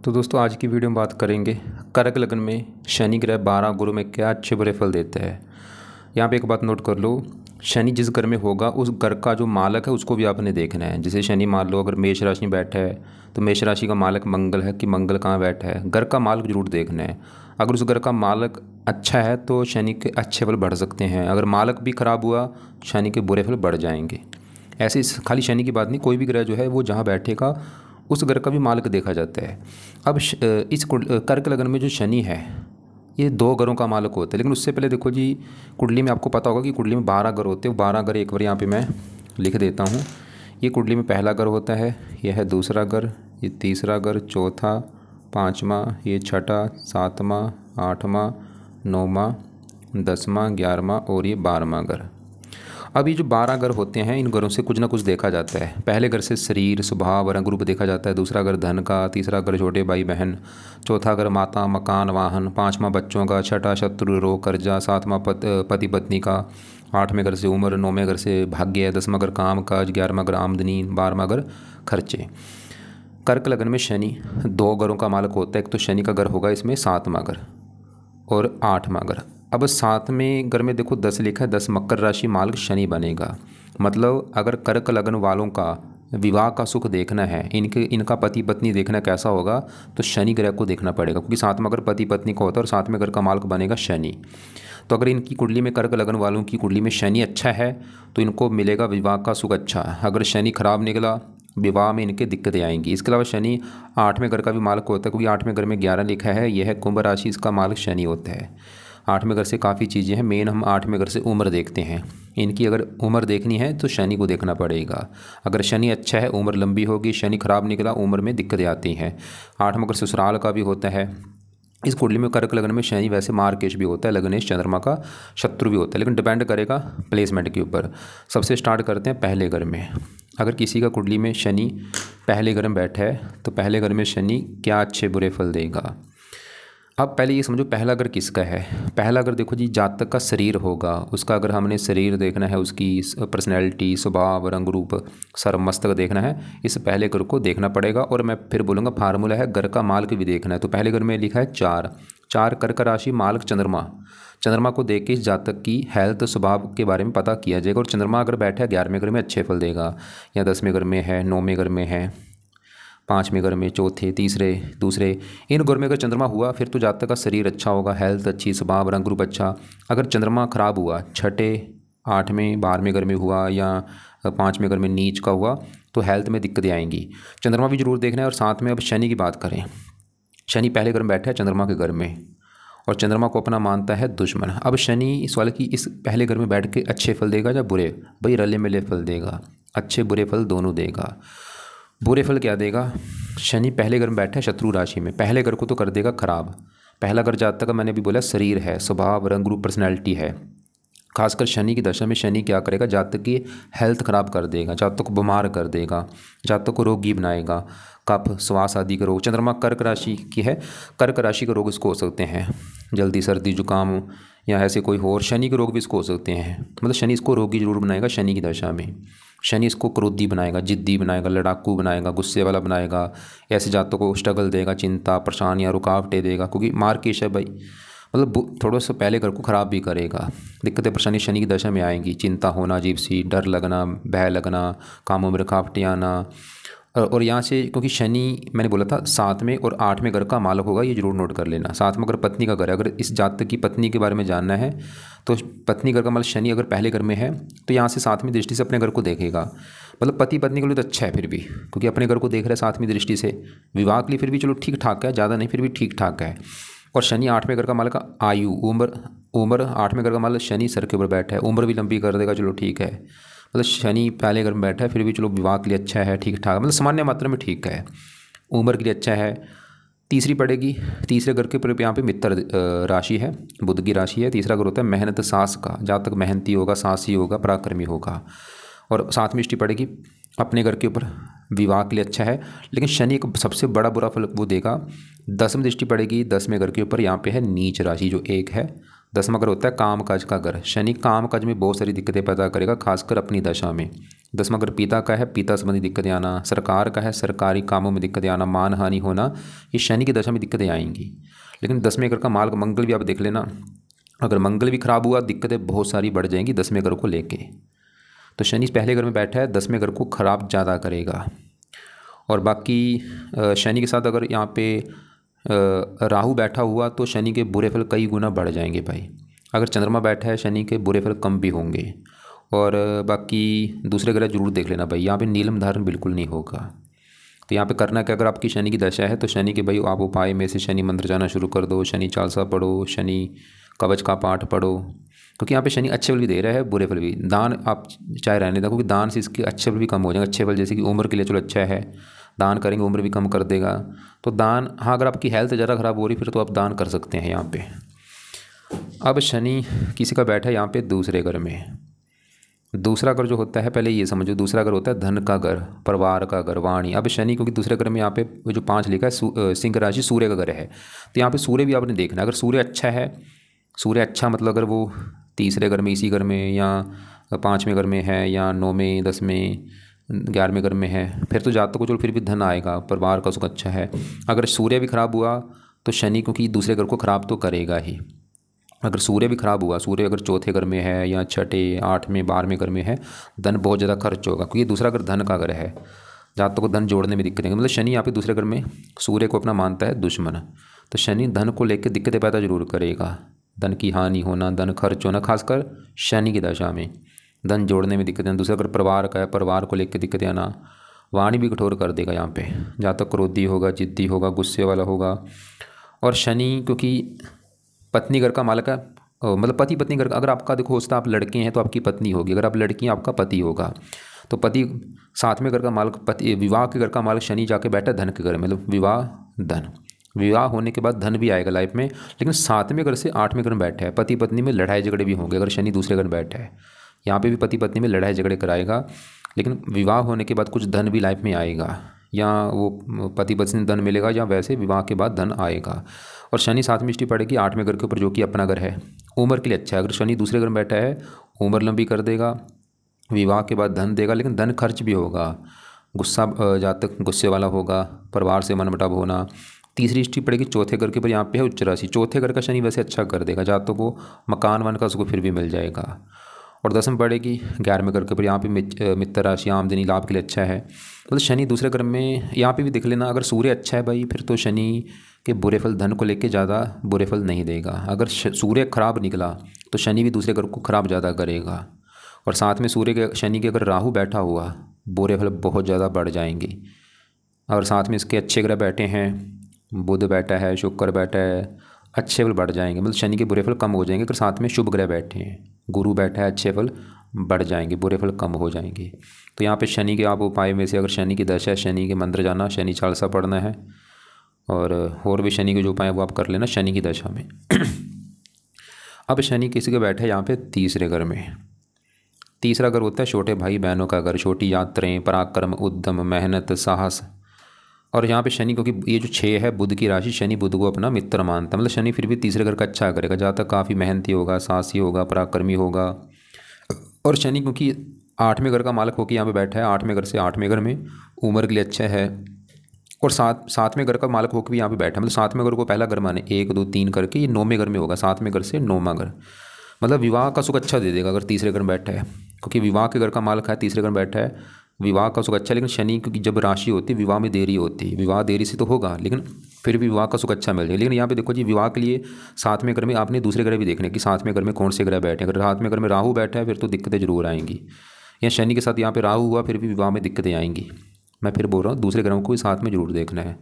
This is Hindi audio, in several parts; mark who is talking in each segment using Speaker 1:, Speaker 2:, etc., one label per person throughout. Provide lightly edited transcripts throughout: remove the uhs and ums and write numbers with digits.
Speaker 1: तो दोस्तों आज की वीडियो में बात करेंगे कर्क लग्न में शनि ग्रह 12 गुरु में क्या अच्छे बुरे फल देते हैं। यहाँ पे एक बात नोट कर लो, शनि जिस घर में होगा उस घर का जो मालक है उसको भी आपने देखना है। जैसे शनि मान लो अगर मेष राशि में बैठा है तो मेष राशि का मालक मंगल है कि मंगल कहाँ बैठा है, घर का मालक जरूर देखना है। अगर उस घर का मालक अच्छा है तो शनि के अच्छे फल बढ़ सकते हैं, अगर मालक भी खराब हुआ शनि के बुरे फल बढ़ जाएंगे। ऐसे खाली शनि की बात नहीं, कोई भी ग्रह जो है वो जहाँ बैठेगा उस घर का भी मालक देखा जाता है। अब इस कर्क लग्न में जो शनि है ये 2 घरों का मालक होता है। लेकिन उससे पहले देखो जी, कुंडली में आपको पता होगा कि कुंडली में 12 घर होते हैं। 12 घर एक बार यहाँ पे मैं लिख देता हूँ। ये कुंडली में पहला घर होता है, यह है दूसरा घर, ये तीसरा घर, चौथा, पाँचवा, ये छठा, सातवां, आठवां, नौवां, 10वां, 11वां और ये 12वां घर। अब ये जो 12 घर होते हैं इन घरों से कुछ ना कुछ देखा जाता है। पहले घर से शरीर, स्वभाव, रंग रूप देखा जाता है। दूसरा घर धन का, तीसरा घर छोटे भाई बहन, चौथा घर माता, मकान, वाहन, 5वां बच्चों का, छठा शत्रु, रोग, कर्जा, 7वां पति पत्नी का, 8वें घर से उम्र, 9वें घर से भाग्य, 10वां घर काम काज, 11वां घर आमदनी, 12वां घर खर्चे। कर्क लग्न में शनि 2 घरों का मालक होता है। एक तो शनि का घर होगा इसमें 7वां घर और 8वां घर। अब 7वें घर में देखो 10 लिखा है, 10 मकर राशि मालक शनि बनेगा। मतलब अगर कर्क लग्न वालों का विवाह का सुख देखना है, इनका पति पत्नी देखना कैसा होगा तो शनि ग्रह को देखना पड़ेगा, क्योंकि 7वां घर पति पत्नी का होता है और 7वें घर का मालक बनेगा शनि। तो अगर इनकी कुंडली में कर्क लग्न वालों की कुंडली में शनि अच्छा है तो इनको मिलेगा विवाह का सुख अच्छा। अगर शनि खराब निकला विवाह में इनके दिक्कतें आएंगी। इसके अलावा शनि 8वें घर का भी मालक होता है, क्योंकि 8वें घर में 11 लिखा है, यह है कुंभ राशि, इसका मालक शनि होता है। 8वें घर से काफ़ी चीज़ें हैं, मेन हम 8वें घर से उम्र देखते हैं। इनकी अगर उम्र देखनी है तो शनि को देखना पड़ेगा। अगर शनि अच्छा है उम्र लंबी होगी, शनि खराब निकला उम्र में दिक्कतें आती हैं। 8वां घर ससुराल का भी होता है। इस कुंडली में कर्क लग्न में शनि वैसे मार्केश भी होता है, लग्नेश चंद्रमा का शत्रु भी होता है, लेकिन डिपेंड करेगा प्लेसमेंट के ऊपर। सबसे स्टार्ट करते हैं पहले घर में। अगर किसी का कुंडली में शनि पहले घर में बैठा है तो पहले घर में शनि क्या अच्छे बुरे फल देगा। अब पहले ये समझो पहला घर किसका है। पहला घर देखो जी, जातक का शरीर होगा, उसका अगर हमने शरीर देखना है, उसकी पर्सनैलिटी, स्वभाव, रंग रूप, सर मस्तक देखना है, इस पहले घर को देखना पड़ेगा। और मैं फिर बोलूँगा फार्मूला है घर का मालक भी देखना है। तो पहले घर में लिखा है 4 कर्क राशि मालक चंद्रमा को देख के इस जातक की हेल्थ स्वभाव के बारे में पता किया जाएगा। और चंद्रमा अगर बैठा है 11वें घर में अच्छे फल देगा, या 10वें घर में है, 9वें घर में है, 5वें घर में, चौथे, तीसरे, दूसरे, इन घर में अगर चंद्रमा हुआ फिर तो जातक का शरीर अच्छा होगा, हेल्थ अच्छी, स्वभाव, रंग रूप अच्छा। अगर चंद्रमा खराब हुआ, 6ठे, 8वें, 12वें घर में हुआ या 5वें घर में नीच का हुआ तो हेल्थ में दिक्कतें आएंगी। चंद्रमा भी जरूर देखना है। और साथ में अब शनि की बात करें, शनि पहले घर में बैठा है चंद्रमा के घर में और चंद्रमा को अपना मानता है दुश्मन। अब शनि इस वाले की इस पहले घर में बैठ के अच्छे फल देगा या बुरे? भाई रले मिले फल देगा, अच्छे बुरे फल दोनों देगा। बुरे फल क्या देगा? शनि पहले घर में बैठा है शत्रु राशि में, पहले घर को तो कर देगा खराब। पहला घर जातक का मैंने भी बोला शरीर है, स्वभाव, रंग रूप, पर्सनैलिटी है। खासकर शनि की दशा में शनि क्या करेगा, जातक की हेल्थ खराब कर देगा, जातक को बीमार कर देगा, जातक को रोगी बनाएगा, कफ, श्वास आदि के रोग। चंद्रमा कर्क राशि की है, कर्क राशि के रोग इसको हो सकते हैं, जल्दी सर्दी जुकाम या ऐसे कोई और शनि के रोग भी इसको हो सकते हैं। मतलब शनि इसको रोगी जरूर बनाएगा। शनि की दशा में शनि इसको क्रोधी बनाएगा, जिद्दी बनाएगा, लड़ाकू बनाएगा, गुस्से वाला बनाएगा। ऐसे जातकों को स्ट्रगल देगा, चिंता, परेशानियाँ, रुकावटें देगा, क्योंकि मार्केश है भाई। मतलब थोड़ा सा पहले घर को ख़राब भी करेगा। दिक्कतें परेशानी शनि की दशा में आएंगी, चिंता होना अजीब सी, डर लगना, भय लगना, कामों में रुकावटें आना। और यहाँ से क्योंकि शनि मैंने बोला था 7वें और 8वें घर का मालक होगा, ये जरूर नोट कर लेना। 7वां घर पत्नी का घर है। अगर इस जातक की पत्नी के बारे में जानना है तो पत्नी घर का मालक शनि अगर पहले घर में है तो यहाँ से 7वीं दृष्टि से अपने घर को देखेगा। मतलब पति पत्नी के लिए तो अच्छा है फिर भी, क्योंकि अपने घर को देख रहा है 7वीं दृष्टि से। विवाह के लिए फिर भी चलो ठीक ठाक है, ज़्यादा नहीं, फिर भी ठीक ठाक है। और शनि 8वें घर का मालक आयु, उम्र 8वें घर का मालक शनि सर के ऊपर बैठा है, उम्र भी लंबी कर देगा, चलो ठीक है। मतलब शनि पहले घर में बैठा है फिर भी चलो विवाह के लिए अच्छा है, ठीक ठाक, मतलब सामान्य मात्रा में ठीक है, उम्र के लिए अच्छा है। तीसरी पड़ेगी, तीसरे घर के ऊपर यहाँ पे मित्र राशि है, बुध की राशि है। तीसरा घर होता है मेहनत सास का, जहाँ तक मेहनती होगा, साहसी होगा, पराक्रमी होगा। और 7वीं दृष्टि पड़ेगी अपने घर के ऊपर, विवाह के लिए अच्छा है। लेकिन शनि को सबसे बड़ा बुरा फल वो देगा, 10वीं दृष्टि पड़ेगी 10वें घर के ऊपर, यहाँ पे है नीच राशि जो 1 है, 10वां घर होता है काम काज का घर। शनि काम काज में बहुत सारी दिक्कतें पैदा करेगा, खासकर अपनी दशा में। 10वां घर पिता का है, पिता संबंधी दिक्कतें आना। सरकार का है, सरकारी कामों में दिक्कतें आना, मान हानि होना, ये शनि की दशा में दिक्कतें आएंगी। लेकिन 10वें घर का मार्ग मंगल भी आप देख लेना, अगर मंगल भी खराब हुआ दिक्कतें बहुत सारी बढ़ जाएंगी 10वें घर को लेके। तो शनि पहले घर में बैठा है, 10वें घर को खराब ज़्यादा करेगा। और बाकी शनि के साथ अगर यहाँ पे राहु बैठा हुआ तो शनि के बुरे फल कई गुना बढ़ जाएंगे भाई। अगर चंद्रमा बैठा है शनि के बुरे फल कम भी होंगे। और बाकी दूसरे ग्रह जरूर देख लेना भाई, यहाँ पे नीलम धारण बिल्कुल नहीं होगा। तो यहाँ पे करना क्या, अगर आपकी शनि की दशा है तो शनि के भाई आप उपाय में से शनि मंत्र जाना शुरू कर दो, शनि चालीसा पढ़ो, शनि कवच का पाठ पढ़ो, क्योंकि यहाँ पे शनि अच्छे फल भी दे रहा है, बुरे फल भी। दान आप चाहे रहने दो, क्योंकि दान से इसके अच्छे फल भी कम हो जाएंगे। अच्छे फल जैसे कि उम्र के लिए चलो अच्छा है, दान करेंगे उम्र भी कम कर देगा। तो दान, हाँ अगर आपकी हेल्थ ज़्यादा ख़राब हो रही फिर तो आप दान कर सकते हैं यहाँ पे। अब शनि किसी का बैठा है यहाँ पे दूसरे घर में। दूसरा घर जो होता है, पहले ये समझो, दूसरा घर होता है धन का घर, परिवार का घर, वाणी। अब शनि क्योंकि दूसरे घर में यहाँ पे जो 5 लिखा है सिंह राशि सूर्य का घर है, तो यहाँ पे सूर्य भी आपने देखना है। अगर सूर्य अच्छा है, सूर्य अच्छा मतलब अगर वो तीसरे घर में, इसी घर में, या 5वें घर में है, या 9वें 10वें 11वें घर में है, फिर तो जातक को चलो फिर भी धन आएगा, परिवार का सुख अच्छा है। अगर सूर्य भी खराब हुआ तो शनि क्योंकि दूसरे घर को खराब तो करेगा ही। अगर सूर्य भी खराब हुआ, सूर्य अगर चौथे घर में है या छठे 8वें 12वें घर में है, धन बहुत ज़्यादा खर्च होगा, क्योंकि दूसरा घर धन का घर है, जातक को धन जोड़ने में दिक्कत है। मतलब शनि यहाँ पे दूसरे घर में सूर्य को अपना मानता है दुश्मन, तो शनि धन को लेकर दिक्कतें पैदा जरूर करेगा। धन की हानि होना, धन खर्च होना, खासकर शनि की दशा में धन जोड़ने में दिक्कतें। दूसरा अगर परिवार का है, परिवार को लेकर दिक्कतें आना। वाणी भी कठोर कर देगा यहाँ पे, जातक क्रोधी होगा, जिद्दी होगा, गुस्से वाला होगा। और शनि क्योंकि पत्नी घर का मालक है, मतलब पति पत्नी घर का, अगर आपका देखो होता आप लड़के हैं तो आपकी पत्नी होगी, अगर आप लड़की हैं आपका पति होगा। तो पति 7वें घर का मालक, पति विवाह के घर का मालक शनि जाके बैठा धन के घर में, मतलब विवाह धन, विवाह होने के बाद धन भी आएगा लाइफ में। लेकिन 7वें घर से 8वें घर में बैठा है, पति पत्नी में लड़ाई झगड़े भी होंगे। अगर शनि दूसरे घर में बैठा है, यहाँ पे भी पति पत्नी में लड़ाई झगड़े कराएगा, लेकिन विवाह होने के बाद कुछ धन भी लाइफ में आएगा, या वो पति पत्नी धन मिलेगा, या वैसे विवाह के बाद धन आएगा। और शनि 7वीं दृष्टि पड़ेगी 8वें घर के ऊपर, जो कि अपना घर है, उम्र के लिए अच्छा है। अगर शनि दूसरे घर में बैठा है, उम्र लंबी कर देगा, विवाह के बाद धन देगा, लेकिन धन खर्च भी होगा। गुस्सा, जातक गुस्से वाला होगा, परिवार से मनमुटाव होना। तीसरी दृष्टि पड़ेगी चौथे घर के ऊपर, यहाँ पे है उच्च राशि। चौथे घर का शनि वैसे अच्छा कर देगा, जातकों को मकान वन का उसको फिर भी मिल जाएगा। और 10वीं पड़ेगी 11वें घर के ऊपर, यहाँ पे मित्र राशि, आमदनी लाभ के लिए अच्छा है। मतलब शनि दूसरे घर में, यहाँ पे भी देख लेना, अगर सूर्य अच्छा है भाई फिर तो शनि के बुरे फल धन को लेके ज़्यादा बुरे फल नहीं देगा। अगर सूर्य खराब निकला तो शनि भी दूसरे घर को खराब ज़्यादा करेगा। और साथ में सूर्य के शनि के अगर राहु बैठा हुआ, बुरे फल बहुत ज़्यादा बढ़ जाएंगे। और साथ में इसके अच्छे ग्रह बैठे हैं, बुध बैठा है, शुक्र बैठा है, अच्छे फल बढ़ जाएंगे। मतलब शनि के बुरे फल कम हो जाएंगे। अगर साथ में शुभ ग्रह बैठे हैं, गुरु बैठा है, अच्छे फल बढ़ जाएंगे, बुरे फल कम हो जाएंगे। तो यहाँ पे शनि के आप उपाय में से, अगर शनि की दशा है, शनि के मंत्र जाना, शनि चालीसा पढ़ना है, और भी शनि के जो उपाय वो आप कर लेना शनि की दशा में। अब शनि किसी के बैठे है यहाँ पे तीसरे घर में। तीसरा घर होता है छोटे भाई बहनों का घर, छोटी यात्राएं, पराक्रम, उद्यम, मेहनत, साहस। और यहाँ पे शनि, क्योंकि ये जो 6 है बुध की राशि, शनि बुध को अपना मित्र मानता है, मतलब शनि फिर भी तीसरे घर का अच्छा करेगा। जहाँ तक काफ़ी मेहनती होगा, साहसी होगा, पराक्रमी होगा। और शनि क्योंकि 8वें घर का मालक होकर यहाँ पे बैठा है, 8वें घर से 8वें घर में उम्र के लिए अच्छा है। और 7वें घर का मालक होकर भी यहाँ पे बैठा है, मतलब 7वें घर को पहला घर माने, 1 2 3 करके, ये 9वें घर में होगा, 7वें घर से 9वां घर। मतलब विवाह का सुख अच्छा दे देगा अगर तीसरे घर में बैठा है, क्योंकि विवाह के घर का मालक है, तीसरे घर में बैठा है, विवाह का सुख अच्छा। लेकिन शनि क्योंकि जब राशि होती है विवाह में देरी होती है, विवाह देरी से तो होगा लेकिन फिर भी विवाह का सुख अच्छा मिल जाएगा। लेकिन यहाँ पे देखो जी, विवाह के लिए 7वें घर में आपने दूसरे ग्रह भी देखने कि 7वें घर में कौन से ग्रह बैठे हैं। अगर 7वें घर में राहु बैठा है फिर तो दिक्कतें जरूर आएंगी, या शनि के साथ यहाँ पे राहु हुआ फिर भी विवाह में दिक्कतें आएंगी। मैं फिर बोल रहा हूँ दूसरे ग्रहों को साथ में जरूर देखना है।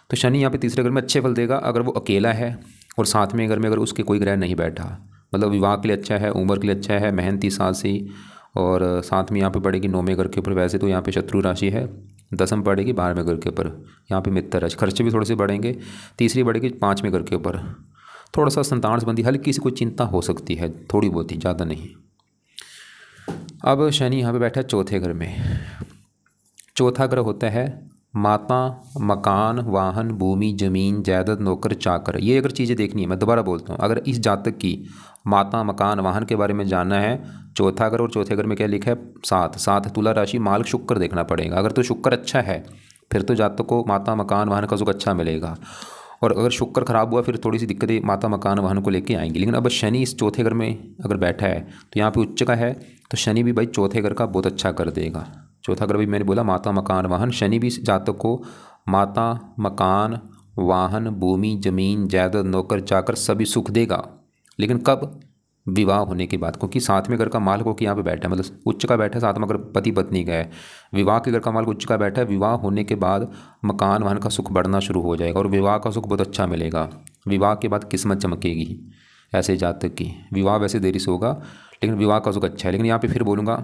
Speaker 1: तो शनि यहाँ पे तीसरे घर में अच्छे फल देगा अगर वो अकेला है, और 7वें घर में अगर उसके कोई ग्रह नहीं बैठा, मतलब विवाह के लिए अच्छा है, उम्र के लिए अच्छा है, मेहनती, साहसी। और साथ में यहाँ पे पड़ेगी 9वें घर के ऊपर, वैसे तो यहाँ पे शत्रु राशि है। 10वीं पड़ेगी 12वें घर के ऊपर, यहाँ पे मित्र राशि, खर्चे भी थोड़े से बढ़ेंगे। तीसरी बढ़ेगी 5वें घर के ऊपर, थोड़ा सा संतान संबंधी हल्की सी कोई चिंता हो सकती है, थोड़ी बहुत ही, ज़्यादा नहीं। अब शनि यहाँ पे बैठा है चौथे घर में। चौथा ग्रह होता है माता, मकान, वाहन, भूमि, जमीन, जायदाद, नौकर, चाकर, ये अगर चीज़ें देखनी है, मैं दोबारा बोलता हूँ, अगर इस जातक की माता, मकान, वाहन के बारे में जानना है, चौथा घर, और चौथे घर में क्या लिखा है, सात, सात तुला राशि, माल, शुक्र देखना पड़ेगा। अगर तो शुक्र अच्छा है फिर तो जातक को माता, मकान, वाहन का सुख अच्छा मिलेगा, और अगर शुक्र खराब हुआ फिर थोड़ी सी दिक्कतें माता, मकान, वाहन को लेके आएंगी। लेकिन अब शनि इस चौथे घर में अगर बैठा है तो यहाँ पे उच्च का है, तो शनि भी भाई चौथे घर का बहुत अच्छा कर देगा। चौथा घर भी मैंने बोला माता, मकान, वाहन, शनि भी इस जातक को माता, मकान, वाहन, भूमि, जमीन, जायदाद, नौकर, चाकर सभी सुख देगा। लेकिन कब? विवाह होने के बाद, क्योंकि सातवें घर का मालिक होकर यहाँ पे बैठा है, मतलब उच्च का बैठा है, सातवां घर पति पत्नी का है, विवाह के घर का मालिक उच्च का बैठा है। विवाह होने के बाद मकान वाहन का सुख बढ़ना शुरू हो जाएगा और विवाह का सुख बहुत अच्छा मिलेगा। विवाह के बाद किस्मत चमकेगी ऐसे जातक की। विवाह वैसे देरी से होगा लेकिन विवाह का सुख अच्छा है। लेकिन यहाँ पे फिर बोलूँगा,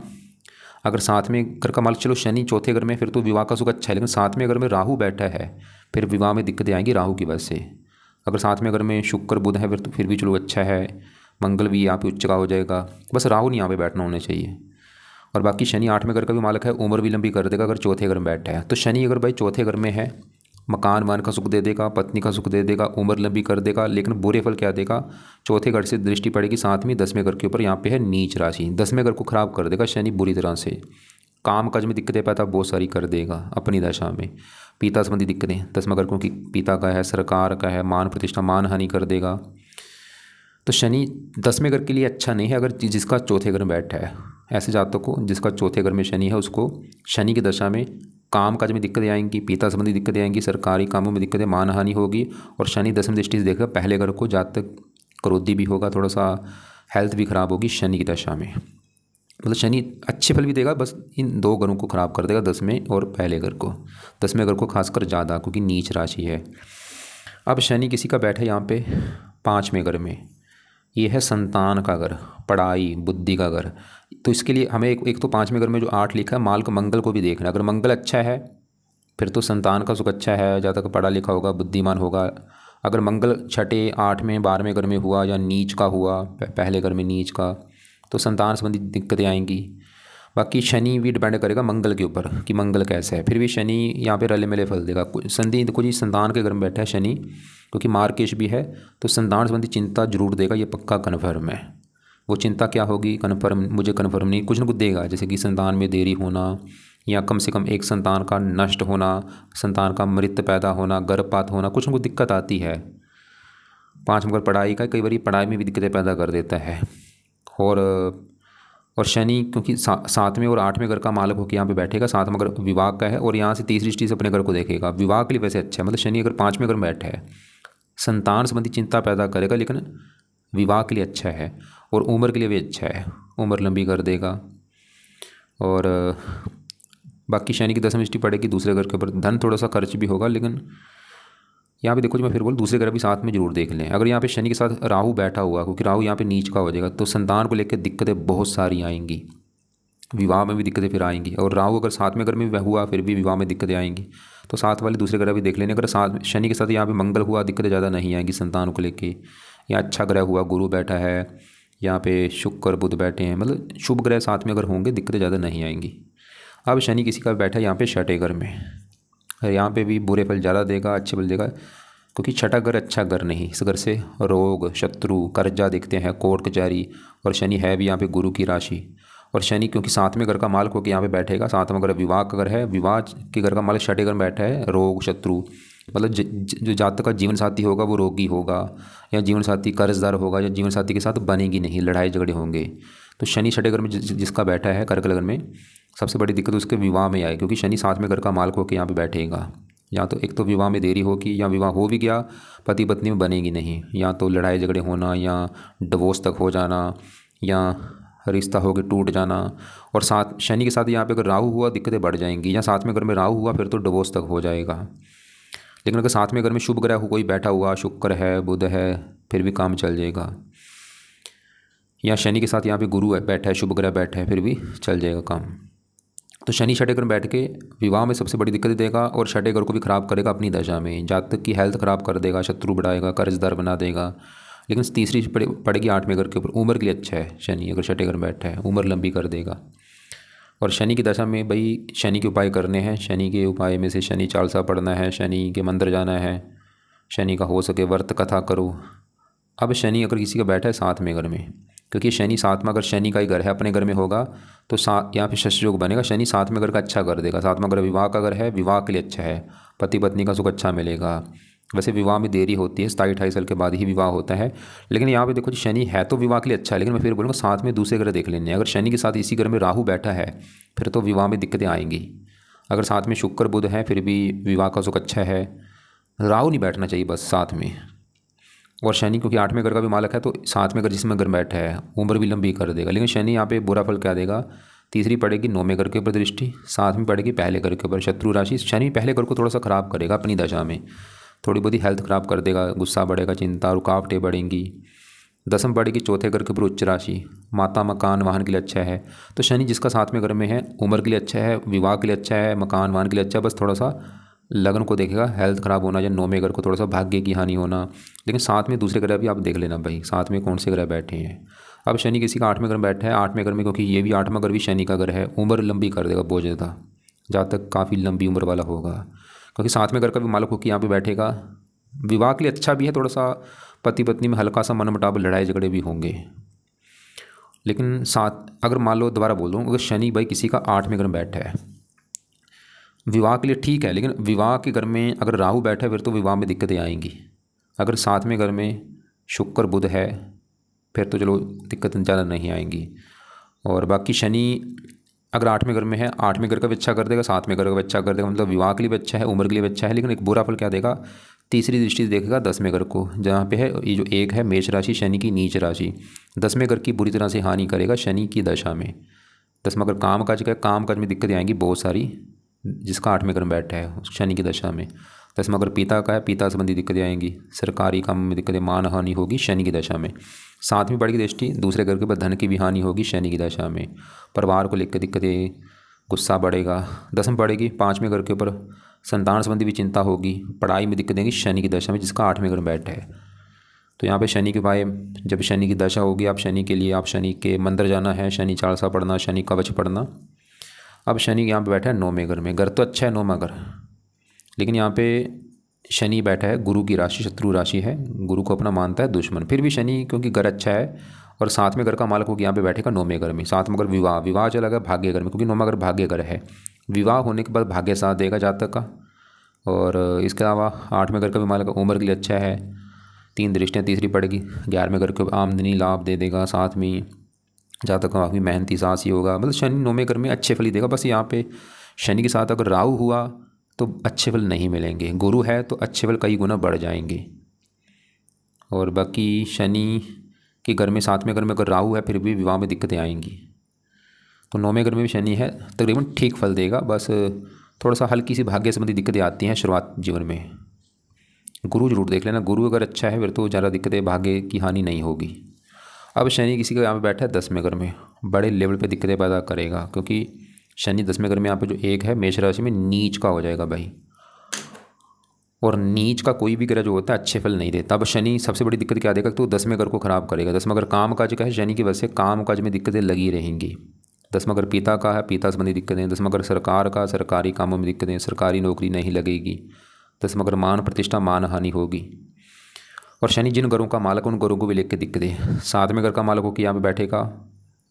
Speaker 1: अगर सातवें घर का मालिक, चलो शनि चौथे घर में, फिर तो विवाह का सुख अच्छा है, लेकिन सातवें घर में राहु बैठा है फिर विवाह में दिक्कतें आएंगी राहु की वजह से। अगर सातवें घर में शुक्र बुध है फिर तो फिर भी चलो अच्छा है, मंगल भी यहाँ पे उच्च का हो जाएगा, बस राहु नहीं यहाँ पे बैठना होना चाहिए। और बाकी शनि आठवें घर का भी मालिक है, उम्र भी लंबी कर देगा अगर चौथे घर में बैठा है। तो शनि अगर भाई चौथे घर में है, मकान वान का सुख दे देगा, पत्नी का सुख दे देगा, उम्र लंबी कर देगा, लेकिन बुरे फल क्या देगा? चौथे घर से दृष्टि पड़ेगी सातवीं, 10वें घर के ऊपर, यहाँ पे है नीच राशि, 10वें घर को खराब कर देगा शनि बुरी तरह से। काम काज में दिक्कतें पैदा बहुत सारी कर देगा अपनी दशा में। पिता संबंधी दिक्कतें, 10वां घर क्योंकि पिता का है, सरकार का है, मान प्रतिष्ठा, मान हानि कर देगा। तो शनि 10वें घर के लिए अच्छा नहीं है अगर जिसका चौथे घर में बैठा है। ऐसे जातकों को जिसका चौथे घर में शनि है उसको शनि की दशा में काम काज में दिक्कतें आएंगी, पिता संबंधी दिक्कतें आएंगी, सरकारी कामों में दिक्कतें, मानहानि होगी। और शनि 10वें दृष्टि से देखकर पहले घर को जातक क्रोधी भी होगा, थोड़ा सा हेल्थ भी खराब होगी शनि की दशा में। मतलब शनि अच्छे फल भी देगा, बस इन दो घरों को खराब कर देगा, 10वें और पहले घर को। 10वें घर को खासकर ज़्यादा, क्योंकि नीच राशि है। अब शनि किसी का बैठा है यहाँ पे 5वें घर में, ये है संतान का घर, पढ़ाई, बुद्धि का घर। तो इसके लिए हमें एक तो 5वें घर में जो 8 लिखा है, माल को, मंगल को भी देखना है। अगर मंगल अच्छा है फिर तो संतान का सुख अच्छा है, ज़्यादा पढ़ा लिखा होगा, बुद्धिमान होगा। अगर मंगल छठे, 8वें, 12वें घर में हुआ या नीच का हुआ, पहले घर में नीच का, तो संतान संबंधी दिक्कतें आएंगी। बाकी शनि भी डिपेंड करेगा मंगल के ऊपर कि मंगल कैसा है। फिर भी शनि यहाँ पे रले मिले फल देगा। संधि कुछ ही संतान के घर में बैठा है शनि, क्योंकि मार्केश भी है, तो संतान संबंधी चिंता जरूर देगा, ये पक्का कन्फर्म है। वो चिंता क्या होगी कन्फर्म, मुझे कन्फर्म नहीं, कुछ ना कुछ देगा, जैसे कि संतान में देरी होना, या कम से कम एक संतान का नष्ट होना, संतान का मृत पैदा होना, गर्भपात होना, कुछ ना कुछ दिक्कत आती है। 5 मगर पढ़ाई का, कई बार पढ़ाई में भी दिक्कतें पैदा कर देता है। और शनि क्योंकि 7वें और 8वें घर का मालिक होकर यहाँ पे बैठेगा, 7वां घर विवाह का है, और यहाँ से तीसरी दृष्टि से अपने घर को देखेगा। विवाह के लिए वैसे अच्छा है, मतलब शनि अगर 5वें घर में बैठा है संतान संबंधी चिंता पैदा करेगा, लेकिन विवाह के लिए अच्छा है, और उम्र के लिए भी अच्छा है, उम्र लंबी कर देगा। और बाकी शनि की 10वीं दृष्टि पड़ेगी दूसरे घर के ऊपर, धन थोड़ा सा खर्च भी होगा। लेकिन यहाँ पे देखो जी, मैं फिर बोल दूसरे घर भी साथ में जरूर देख लें। अगर यहाँ पे शनि के साथ राहु बैठा हुआ, क्योंकि राहु यहाँ पे नीच का हो जाएगा, तो संतान को लेकर दिक्कतें बहुत सारी आएंगी, विवाह में भी दिक्कतें फिर आएंगी। और राहु अगर 7वें घर में हुआ फिर भी विवाह में दिक्कतें आएंगी, तो साथ वाले दूसरे ग्रह भी देख लेने। अगर साथ शनि के साथ यहाँ पे मंगल हुआ, दिक्कतें ज़्यादा नहीं आएंगी संतान को लेके। यहाँ अच्छा ग्रह हुआ, गुरु बैठा है, यहाँ पे शुक्र बुध बैठे हैं, मतलब शुभ ग्रह साथ में अगर होंगे दिक्कतें ज़्यादा नहीं आएंगी। अब शनि किसी का बैठा है यहाँ पे छठे घर में, यहाँ पे भी बुरे फल ज़्यादा देगा, अच्छे फल देगा, क्योंकि छठा घर अच्छा घर नहीं, इस घर से रोग, शत्रु, कर्जा दिखते हैं, कोर्ट कचहरी। और शनि है भी यहाँ पे गुरु की राशि, और शनि क्योंकि 7वें घर का मालिक होकर यहाँ पे बैठेगा, 7वां घर विवाह का घर है, विवाह के घर का मालिक छठे घर में बैठा है, रोग, शत्रु, मतलब जो जातक का जीवन साथी होगा वो रोगी होगा, या जीवन साथी कर्जदार होगा, या जीवन साथी के साथ बनेगी नहीं, लड़ाई झगड़े होंगे। तो शनि छठे घर में जिसका बैठा है कर्क लग्न में, सबसे बड़ी दिक्कत उसके विवाह में आए, क्योंकि शनि 7वें घर का मालिक होकर यहाँ पे बैठेगा। या तो एक तो विवाह में देरी होगी, या विवाह हो भी गया पति पत्नी में बनेगी नहीं, या तो लड़ाई झगड़े होना, या डिवोर्स तक हो जाना, या रिश्ता हो के टूट जाना। और साथ शनि के साथ यहाँ पे अगर राहु हुआ दिक्कतें बढ़ जाएंगी, या 7वें घर में राहु हुआ फिर तो डिवोर्स तक हो जाएगा। लेकिन अगर 7वें घर में शुभ ग्रह कोई बैठा हुआ, शुक्र है, बुध है, फिर भी काम चल जाएगा। या शनि के साथ यहाँ पे गुरु है बैठा है, शुभ ग्रह बैठा है, फिर भी चल जाएगा काम। तो शनि छठे घर में बैठ के विवाह में सबसे बड़ी दिक्कत देगा, और छठे घर को भी खराब करेगा अपनी दशा में, जातक की हेल्थ खराब कर देगा, शत्रु बढ़ाएगा, कर्जदार बना देगा। लेकिन तीसरी पड़ेगी 8वें घर के ऊपर, उम्र के लिए अच्छा है शनि अगर छठे घर में बैठा है, उम्र लंबी कर देगा। और शनि की दशा में भाई शनि के उपाय करने हैं। शनि के उपाय में से शनि चालीसा पढ़ना है, शनि के मंदिर जाना है, शनि का हो सके व्रत कथा करो। अब शनि अगर किसी का बैठा है सातवें घर में, क्योंकि शनि सातवां अगर शनि का ही घर है अपने घर में होगा तो यहाँ पे शश योग बनेगा। शनि सातवें घर का अच्छा कर देगा। सातवां घर विवाह का घर है, विवाह के लिए अच्छा है, पति पत्नी का सुख अच्छा मिलेगा। वैसे विवाह में देरी होती है, 27-28 साल के बाद ही विवाह होता है, लेकिन यहाँ पे देखो शनि है तो विवाह के लिए अच्छा है, लेकिन मैं फिर बोलूँगा साथ में दूसरे ग्रह देख लेने हैं। अगर शनि के साथ इसी घर में राहु बैठा है फिर तो विवाह में दिक्कतें आएंगी। अगर साथ में शुक्र बुध है फिर भी विवाह का सुख अच्छा है। राहु नहीं बैठना चाहिए बस साथ में। और शनि क्योंकि आठवें घर का भी मालक है तो सातवें घर जिसमें घर बैठा है उम्र भी लंबी कर देगा। लेकिन शनि यहाँ पे बुरा फल क्या देगा, तीसरी पड़ेगी नौवें घर के ऊपर दृष्टि, सातवीं पड़ेगी पहले घर के ऊपर शत्रु राशि। शनि पहले घर को थोड़ा सा ख़राब करेगा अपनी दशा में, थोड़ी बहुत हेल्थ ख़राब कर देगा, गुस्सा बढ़ेगा, चिंता रुकावटें बढ़ेंगी। दसम पड़ेगी चौथे घर के ऊपर उच्च राशि, माता मकान वाहन के लिए अच्छा है। तो शनि जिसका सातवें घर में है उम्र के लिए अच्छा है, विवाह के लिए अच्छा है, मकान वाहन के लिए अच्छा है, बस थोड़ा सा लगन को देखेगा, हेल्थ ख़राब होना या नौवें घर को थोड़ा सा भाग्य की हानि होना। लेकिन साथ में दूसरे ग्रह भी आप देख लेना भाई, साथ में कौन से ग्रह बैठे हैं। अब शनि किसी का आठवें घर में बैठा है, आठवें घर में क्योंकि ये भी आठवां घर भी शनि का घर है, उम्र लंबी कर देगा बहुत ज़्यादा, जहाँ तक काफ़ी लंबी उम्र वाला होगा। क्योंकि सातवें घर का भी मालक होकर यहाँ पे बैठेगा, विवाह के लिए अच्छा भी है, थोड़ा सा पति पत्नी में हल्का सा मनमुटाव लड़ाई झगड़े भी होंगे। लेकिन साथ अगर मान लो दोबारा बोल दूँ, अगर शनि भाई किसी का आठवें घर में बैठा है विवाह के लिए ठीक है, लेकिन विवाह के घर में अगर राहु बैठा है फिर तो विवाह में दिक्कतें आएंगी। अगर सातवें घर में शुक्र बुध है फिर तो चलो दिक्कतें ज़्यादा नहीं आएंगी। और बाकी शनि अगर आठवें घर में है, आठवें घर का भी अच्छा कर देगा, सातवें घर का भी अच्छा कर देगा, मतलब विवाह के लिए भी अच्छा है, उम्र के लिए भी अच्छा है। लेकिन एक बुरा फल क्या देगा, तीसरी दृष्टि से देखेगा दसवें घर को, जहाँ पे है ये जो एक है मेष राशि शनि की नीच राशि, दसवें घर की बुरी तरह से हानि करेगा शनि की दशा में। दसवां घर काम काज का, काम काज में दिक्कतें आएंगी बहुत सारी, जिसका आठवें घर में बैठा है शनि की दशा में। दसवां घर पिता का है, पिता संबंधी दिक्कतें आएंगी, सरकारी काम में दिक्कतें, मान हानि होगी शनि की दशा में। सातवीं पड़ेगी दृष्टि दूसरे घर के ऊपर, धन की भी हानि होगी शनि की दशा में, परिवार को लेकर दिक्कतें, गुस्सा बढ़ेगा। दसवीं पड़ेगी पाँचवें घर के ऊपर, संतान संबंधी भी चिंता होगी, पढ़ाई में दिक्कत देंगी शनि की दशा में, जिसका आठवें घर में बैठा है। तो यहाँ पे शनि के भाई जब शनि की दशा होगी, आप शनि के लिए आप शनि के मंदिर जाना है, शनि चालीसा पढ़ना, शनि कवच पढ़ना। अब शनि यहाँ पे बैठा है नौवें घर में, घर तो अच्छा है नौवां घर, लेकिन यहाँ पे शनि बैठा है गुरु की राशि, शत्रु राशि है, गुरु को अपना मानता है दुश्मन। फिर भी शनि क्योंकि घर अच्छा है और सातवें घर का मालक होकर यहाँ पे बैठेगा नौवें घर में। सातवें घर विवाह चला गया भाग्य घर में, क्योंकि नौवां घर भाग्य घर है, विवाह होने के बाद भाग्य साथ देगा जातक का। और इसके अलावा आठवें घर का भी मालक उम्र के लिए अच्छा है, तीन दृष्टियाँ तीसरी पड़ेगी, 11वें घर को आमदनी लाभ दे देगा, साथ में जातक का काफ़ी मेहनती साहसी होगा, मतलब शनि नौवें घर में अच्छे फल ही देगा। बस यहाँ पे शनि के साथ अगर राहु हुआ तो अच्छे फल नहीं मिलेंगे, गुरु है तो अच्छे फल कई गुना बढ़ जाएंगे। और बाकी शनि के घर में सातवें घर में अगर राहु है फिर भी विवाह में दिक्कतें आएंगी। तो नौवें घर में भी शनि है, तकरीबन ठीक फल देगा, बस थोड़ा सा हल्की सी भाग्य संबंधी दिक्कतें आती हैं शुरुआत जीवन में। गुरु जरूर देख लेना, गुरु अगर अच्छा है फिर तो ज़्यादा दिक्कतें, भाग्य की हानि नहीं होगी। अब शनि किसी का यहाँ पे बैठा है दसवें घर में, बड़े लेवल पे दिक्कतें पैदा करेगा, क्योंकि शनि दसवें घर में यहाँ पे जो एक है मेष राशि में नीच का हो जाएगा भाई। और नीच का कोई भी ग्रह जो होता है अच्छे फल नहीं देता। अब शनि सबसे बड़ी दिक्कत क्या देगा, तो दसवें घर को खराब करेगा। दसवां घर काम काज का है, शनि की वजह से काम काज में दिक्कतें लगी रहेंगी। दसवां घर पिता का है, पिता संबंधी दिक्कतें। दसवां घर सरकार का, सरकारी कामों में दिक्कतें, सरकारी नौकरी नहीं लगेगी। दसवां घर मान प्रतिष्ठा मान हानि होगी। और शनि जिन घरों का मालक उन घरों को भी लेकर दिक्कतें। सातवें घर का मालक हो कि यहाँ पे बैठेगा,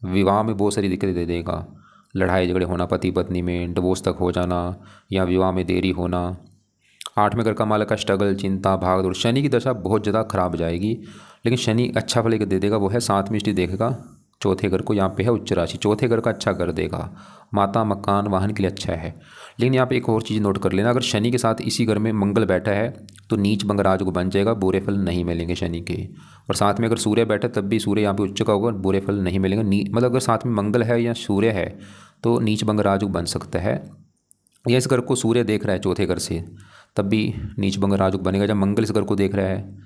Speaker 1: विवाह में बहुत सारी दिक्कतें दे देगा, लड़ाई झगड़े होना पति पत्नी में, डिवोर्स तक हो जाना या विवाह में देरी होना। आठवें घर का मालक का स्ट्रगल, चिंता, भाग दौड़। शनि की दशा बहुत ज़्यादा खराब जाएगी, लेकिन शनि अच्छा फल दे देगा, वो है सातवीं दृष्टि देखेगा चौथे घर को, यहाँ पे है उच्च राशि, चौथे घर का अच्छा कर देगा, माता मकान वाहन के लिए अच्छा है। लेकिन यहाँ पे एक और चीज़ नोट कर लेना, अगर शनि के साथ इसी घर में मंगल बैठा है तो नीच बंगराज को बन जाएगा, बुरे फल नहीं मिलेंगे शनि के। और साथ में अगर सूर्य बैठा तब भी सूर्य यहाँ पे उच्च का होगा, बुरे फल नहीं मिलेंगे। मतलब अगर साथ में मंगल है या सूर्य है तो नीच बंगराज बन सकता है, या इस घर को सूर्य देख रहा है चौथे घर से तब भी नीच बंगराजुक बनेगा। जब मंगल इस घर को देख रहा है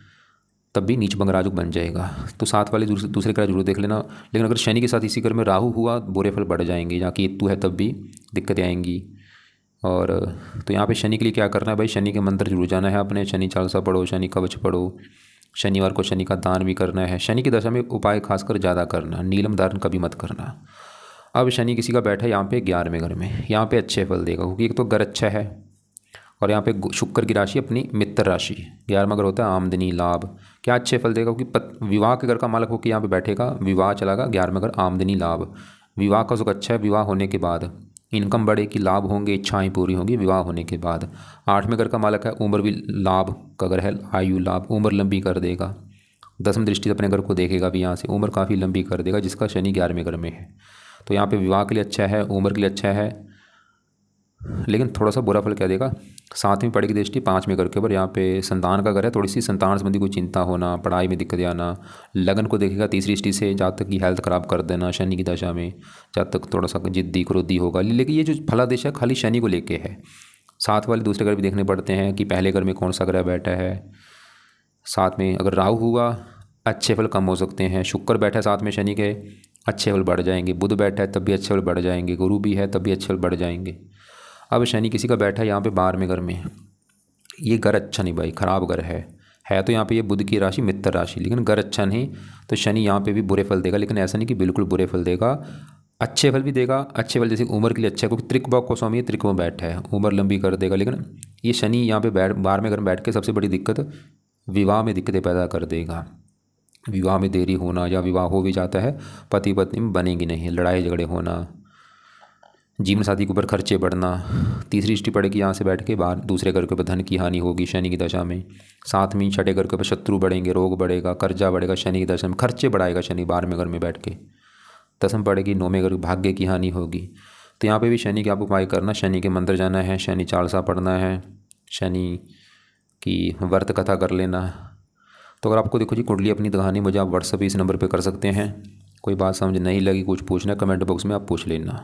Speaker 1: तब भी नीच बंगराजुक बन जाएगा। तो साथ वाले दूसरे ग्रह जरूर देख लेना। लेकिन अगर शनि के साथ इसी घर में राहु हुआ बुरे फल बढ़ जाएंगे, जहाँ केतु है तब भी दिक्कतें आएंगी। और तो यहाँ पे शनि के लिए क्या करना है भाई, शनि के मंत्र जरूर जाना है अपने, शनि चालीसा पढ़ो, शनि कवच पढ़ो, शनिवार को शनि का दान भी करना है। शनि की दशा में उपाय खासकर ज़्यादा करना, नीलम धारण कभी मत करना। अब शनि किसी का बैठा है यहाँ पे 11वें घर में, यहाँ पे अच्छे फल देगा क्योंकि एक तो घर अच्छा है और यहाँ पे शुक्र की राशि अपनी मित्र राशि, 11वां घर होता है आमदनी लाभ। क्या अच्छे फल देगा क्योंकि विवाह के घर का मालक होकर यहाँ पे बैठेगा, विवाह चलागा 11वां घर आमदनी लाभ, विवाह का सुख अच्छा है। विवाह होने के बाद इनकम बढ़ेगी, लाभ होंगे, इच्छाएं पूरी होंगी विवाह होने के बाद। 8वें घर का मालक है उम्र भी लाभ का घर है, आयु लाभ, उम्र लंबी कर देगा। 10वीं दृष्टि से अपने घर को देखेगा भी, यहाँ से उम्र काफ़ी लंबी कर देगा जिसका शनि 11वें घर में है। तो यहाँ पे विवाह के लिए अच्छा है, उम्र के लिए अच्छा है, लेकिन थोड़ा सा बुरा फल क्या देगा। 7वीं पड़ेगी दृष्टि 5वें घर के ऊपर, यहाँ पे संतान का घर है, थोड़ी सी संतान संबंधी कोई चिंता होना, पढ़ाई में दिक्कत आना। लगन को देखेगा तीसरी दृष्टि से, जातक की हेल्थ खराब कर देना शनि की दशा में, जातक थोड़ा सा जिद्दी क्रोधी होगा। लेकिन ये जो फलादेश है खाली शनि को लेके है। साथ वाले दूसरे घर भी देखने पड़ते हैं कि पहले घर में कौन सा ग्रह बैठा है। साथ में अगर राहु हुआ अच्छे फल कम हो सकते हैं, शुक्र बैठा है साथ में शनि के अच्छे फल बढ़ जाएंगे, बुध बैठा है तब भी अच्छे फल बढ़ जाएंगे, गुरु भी है तब भी अच्छे फल बढ़ जाएंगे। अब शनि किसी का बैठा है यहाँ पे 12वें घर में, ये घर अच्छा नहीं भाई, ख़राब घर है तो यहाँ पे ये बुध की राशि मित्र राशि, लेकिन घर अच्छा नहीं। तो शनि यहाँ पे भी बुरे फल देगा, लेकिन ऐसा नहीं कि बिल्कुल बुरे फल देगा, अच्छे फल भी देगा। अच्छे फल जैसे उम्र के लिए अच्छा है क्योंकि त्रिकोण को स्वामी त्रिकोण बैठा है, उम्र लंबी कर देगा। लेकिन ये शनि यहाँ पे 12वें घर में बैठ के सबसे बड़ी दिक्कत विवाह में दिक्कतें पैदा कर देगा। विवाह में देरी होना, या विवाह हो भी जाता है पति पत्नी में बनेगी नहीं, लड़ाई झगड़े होना, जीवन साथी के ऊपर खर्चे बढ़ना। तीसरी दृष्टि पड़ेगी यहाँ से बैठ के बाहर दूसरे घर के ऊपर, धन की हानि होगी शनि की दशा में। 7वीं 6ठे घर के ऊपर शत्रु बढ़ेंगे, रोग बढ़ेगा, कर्जा बढ़ेगा शनि की दशा में, खर्चे बढ़ाएगा शनि 12वें घर में बैठ के। 10वीं पड़ेगी 9वें घर, भाग्य की हानि होगी। तो यहाँ पे भी शनि के आप उपाय करना, शनि के मंदिर जाना है, शनि चालीसा पढ़ना है, शनि की व्रत कथा कर लेना। तो अगर आपको देखो जी कुंडली अपनी दिखानी, मुझे आप व्हाट्सएप इस नंबर पर कर सकते हैं। कोई बात समझ नहीं लगी, कुछ पूछना कमेंट बॉक्स में आप पूछ लेना।